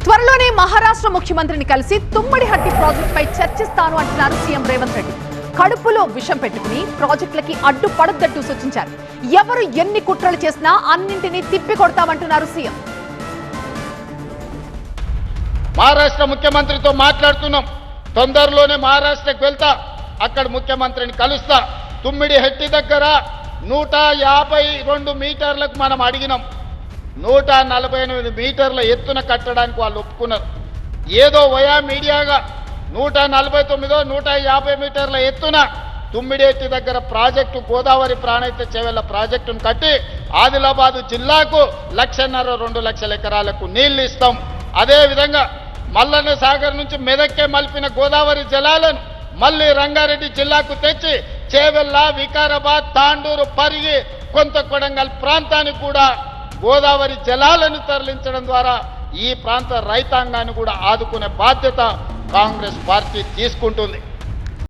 త్వరలోనే మహారాష్ట్ర ముఖ్యమంత్రిని కలిసి తుమ్మడిహట్టి ప్రాజెక్టుపై చర్చిస్తాను అంటున్నారు సీఎం రేవంత్ రెడ్డి. కడుపులో విషం పెట్టుకుని ప్రాజెక్టులకి అడ్డుపడొద్దంటూ సూచించారు. ఎవరు ఎన్ని కుట్రలు చేసినా అన్నింటినీ తిప్పికొడతామంటున్నారు సీఎం. మహారాష్ట్ర ముఖ్యమంత్రితో మాట్లాడుతున్నాం. తొందరలోనే మహారాష్ట్రకు వెళ్తా, అక్కడ ముఖ్యమంత్రిని కలుస్తా. తుమ్మిడిహట్టి దగ్గర 152 మీటర్లకు మనం అడిగినాం. 148 మీటర్ల ఎత్తున కట్టడానికి వాళ్ళు ఒప్పుకున్నారు. ఏదో వయా మీడియాగా 149 150 మీటర్ల ఎత్తున తుమ్మిడిహట్టి దగ్గర ప్రాజెక్టు, గోదావరి ప్రాణహిత చేవెళ్ల ప్రాజెక్టును కట్టి ఆదిలాబాద్ జిల్లాకు 1.5 2 లక్షల ఎకరాలకు నీళ్లు ఇస్తాం. అదేవిధంగా మల్లన్న సాగర్ నుంచి మెదక్కే మలిపిన గోదావరి జలాలను మళ్ళీ రంగారెడ్డి జిల్లాకు తెచ్చి చేవెళ్ల, వికారాబాద్, తాండూరు, పరిగి, కొంత కొడంగల్ ప్రాంతానికి కూడా గోదావరి జలాలను తరలించడం ద్వారా ఈ ప్రాంత రైతాంగాన్ని కూడా ఆదుకునే బాధ్యత కాంగ్రెస్ పార్టీ తీసుకుంటుంది.